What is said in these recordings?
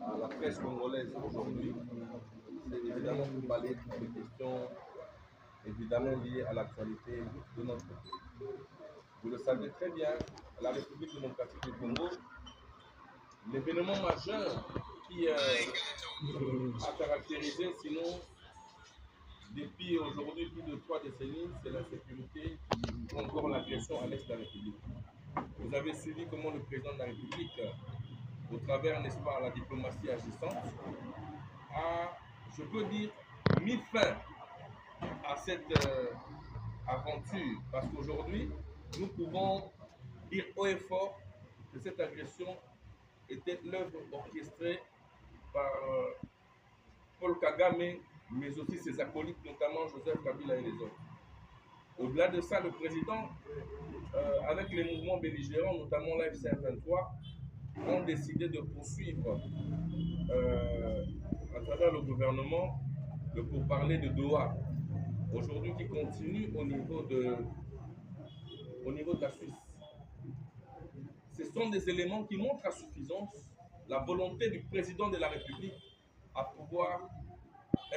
à la presse congolaise aujourd'hui, c'est évidemment pour parler des questions évidemment liées à l'actualité de notre pays. Vous le savez très bien, la République démocratique du Congo, l'événement majeur qui a caractérisé, sinon depuis aujourd'hui plus de 3 décennies, c'est l'insécurité ou encore l'agression à l'est de la République. Vous avez suivi comment le président de la République, au travers, n'est-ce pas, la diplomatie agissante, a, je peux dire, mis fin à cette aventure. Parce qu'aujourd'hui, nous pouvons dire haut et fort que cette agression était l'œuvre orchestrée par Paul Kagame, mais aussi ses acolytes, notamment Joseph Kabila et les autres. Au-delà de ça, le président, avec les mouvements belligérants, notamment l'AFC-M23, ont décidé de poursuivre à travers le gouvernement le pourparler de Doha, aujourd'hui qui continue au niveau de la Suisse. Ce sont des éléments qui montrent à suffisance la volonté du président de la République à pouvoir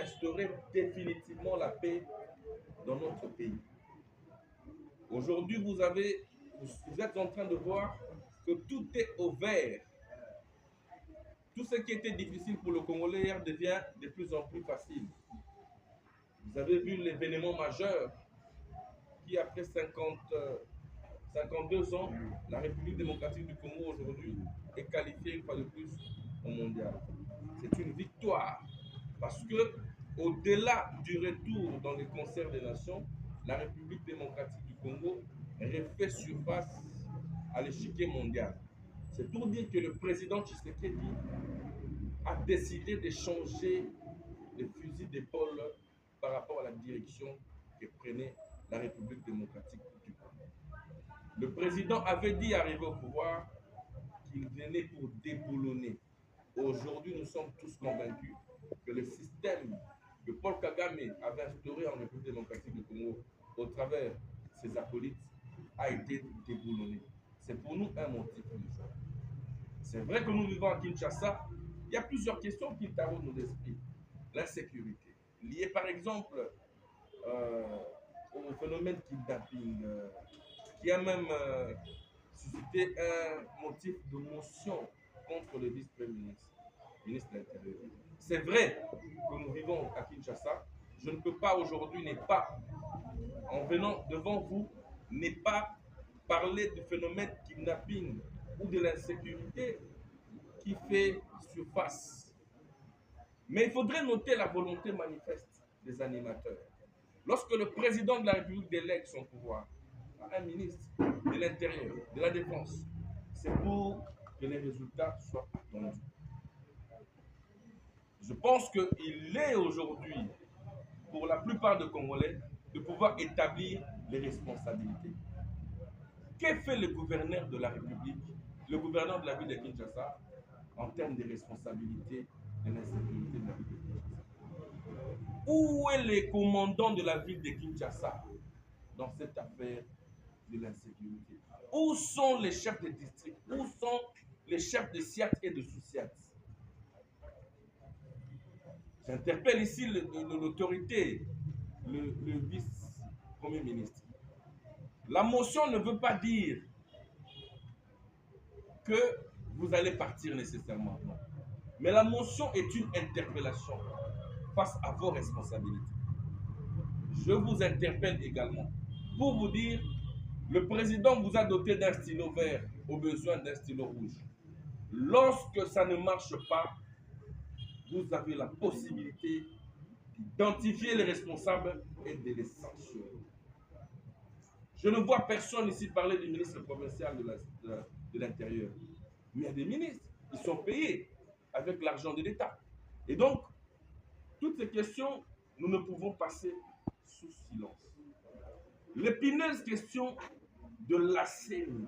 instaurer définitivement la paix dans notre pays. Aujourd'hui, vous êtes en train de voir que tout est au vert. Tout ce qui était difficile pour le Congolais hier devient de plus en plus facile. Vous avez vu l'événement majeur qui, après 52 ans, la République démocratique du Congo aujourd'hui est qualifiée une fois de plus au mondial. C'est une victoire parce que, au-delà du retour dans les concerts des nations, la République démocratique du Congo refait surface à l'échiquier mondial. C'est pour dire que le président Tshisekedi a décidé de changer de fusil d'épaule par rapport à la direction que prenait la République démocratique du Congo. Le président avait dit, arrivé au pouvoir, qu'il venait pour déboulonner. Aujourd'hui, nous sommes tous convaincus que le système que Paul Kagame avait instauré en République démocratique du Congo au travers de ses acolytes a été déboulonné. C'est pour nous un motif de joie. C'est vrai que nous vivons à Kinshasa. Il y a plusieurs questions qui taraudent nos esprits. L'insécurité, liée par exemple au phénomène kidnapping, qui a même suscité un motif de motion contre le vice-premier ministre de l'Intérieur. C'est vrai que nous vivons à Kinshasa. Je ne peux pas aujourd'hui, en venant devant vous, ne pas parler du phénomène kidnapping ou de l'insécurité qui fait surface. Mais il faudrait noter la volonté manifeste des animateurs. Lorsque le président de la République délègue son pouvoir à un ministre de l'Intérieur, de la Défense, c'est pour que les résultats soient attendus. Je pense qu'il est aujourd'hui, pour la plupart des Congolais, de pouvoir établir les responsabilités. Qu'est fait le gouverneur de la République, le gouverneur de la ville de Kinshasa, en termes de responsabilité de l'insécurité de la ville de Kinshasa? Où est le commandant de la ville de Kinshasa dans cette affaire de l'insécurité? Où sont les chefs de district? Où sont les chefs de SIAT et de sous-SIAT? J'interpelle ici l'autorité, le vice-premier ministre. La motion ne veut pas dire que vous allez partir nécessairement, non. Mais la motion est une interpellation face à vos responsabilités. Je vous interpelle également pour vous dire, le président vous a doté d'un stylo vert au besoin d'un stylo rouge. Lorsque ça ne marche pas, vous avez la possibilité d'identifier les responsables et de les sanctionner. Je ne vois personne ici parler du ministre provincial de l'Intérieur. Mais il y a des ministres, ils sont payés avec l'argent de l'État. Et donc, toutes ces questions, nous ne pouvons passer sous silence. L'épineuse question de la CENI.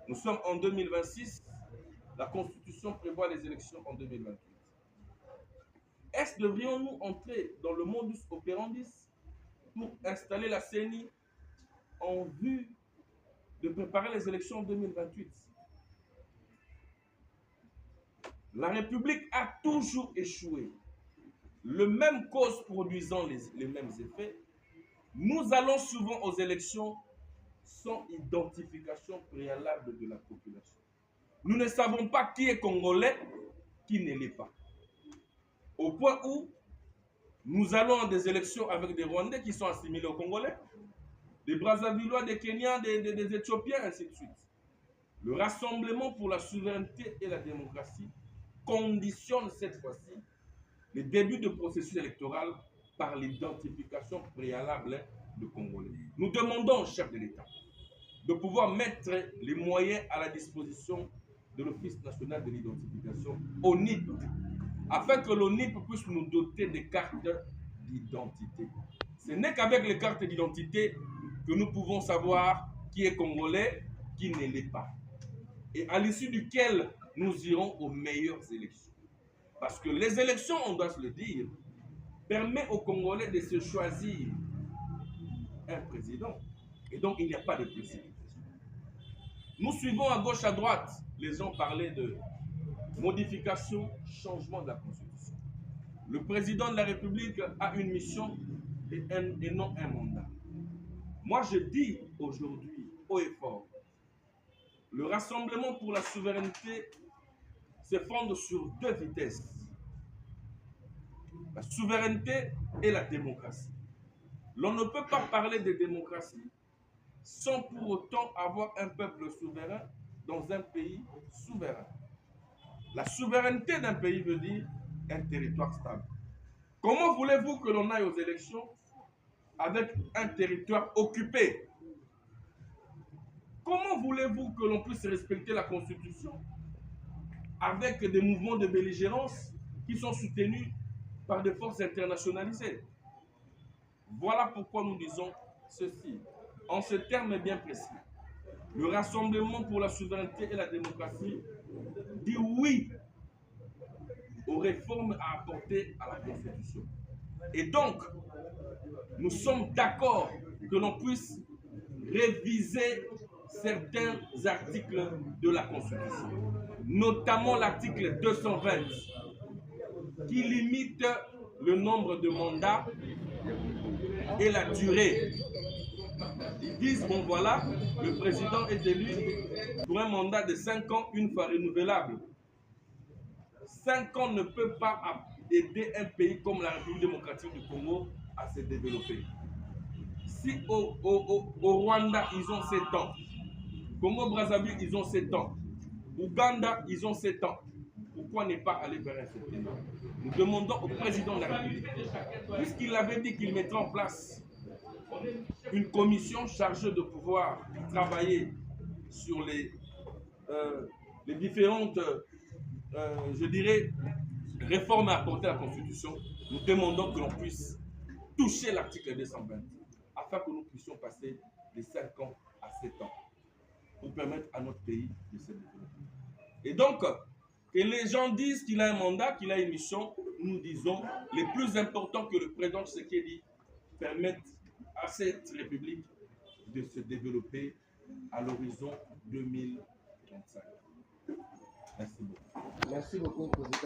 Nous sommes en 2026, la Constitution prévoit les élections en 2028. Est-ce devrions-nous entrer dans le modus operandi pour installer la CENI en vue de préparer les élections en 2028? La République a toujours échoué. Le même cause produisant les mêmes effets, nous allons souvent aux élections sans identification préalable de la population. Nous ne savons pas qui est congolais, qui ne l'est pas. Au point où nous allons à des élections avec des Rwandais qui sont assimilés aux Congolais, des Brazzavillois, des Kenyans, des Éthiopiens, ainsi de suite. Le Rassemblement pour la souveraineté et la démocratie conditionne cette fois-ci le début du processus électoral par l'identification préalable de Congolais. Nous demandons au chef de l'État de pouvoir mettre les moyens à la disposition de l'Office national de l'identification, ONIP, afin que l'ONIP puisse nous doter des cartes d'identité. Ce n'est qu'avec les cartes d'identité que nous pouvons savoir qui est congolais, qui ne l'est pas. Et à l'issue duquel nous irons aux meilleures élections. Parce que les élections, on doit se le dire, permettent aux Congolais de se choisir un président. Et donc, il n'y a pas de précipitation. Nous suivons à gauche, à droite, les gens parlaient de modification, changement de la Constitution. Le président de la République a une mission et non un mandat. Moi, je dis aujourd'hui, haut et fort, le Rassemblement pour la souveraineté se fonde sur deux vitesses. La souveraineté et la démocratie. L'on ne peut pas parler de démocratie sans pour autant avoir un peuple souverain dans un pays souverain. La souveraineté d'un pays veut dire un territoire stable. Comment voulez-vous que l'on aille aux élections avec un territoire occupé? Comment voulez-vous que l'on puisse respecter la Constitution avec des mouvements de belligérance qui sont soutenus par des forces internationalisées? Voilà pourquoi nous disons ceci, en ce terme bien précis. Le Rassemblement pour la souveraineté et la démocratie dit oui aux réformes à apporter à la Constitution. Et donc, nous sommes d'accord que l'on puisse réviser certains articles de la Constitution, notamment l'article 220 qui limite le nombre de mandats et la durée. Ils disent, bon voilà, le président est élu pour un mandat de 5 ans, une fois renouvelable. 5 ans ne peut pas aider un pays comme la République démocratique du Congo à se développer. Si au Rwanda, ils ont 7 ans, Congo-Brazzaville, ils ont 7 ans, Ouganda, ils ont 7 ans, pourquoi ne pas aller vers un septembre? Nous demandons au président de la République, puisqu'il avait dit qu'il mettrait en place une commission chargée de pouvoir travailler sur les différentes, je dirais, réformes à apporter à la Constitution, nous demandons que l'on puisse toucher l'article 220 afin que nous puissions passer de 5 ans à 7 ans pour permettre à notre pays de se développer. Et donc, que les gens disent qu'il a un mandat, qu'il a une mission, nous disons les plus importants que le président Tshisekedi permette à cette République de se développer à l'horizon 2035. Merci beaucoup. Merci beaucoup, Président.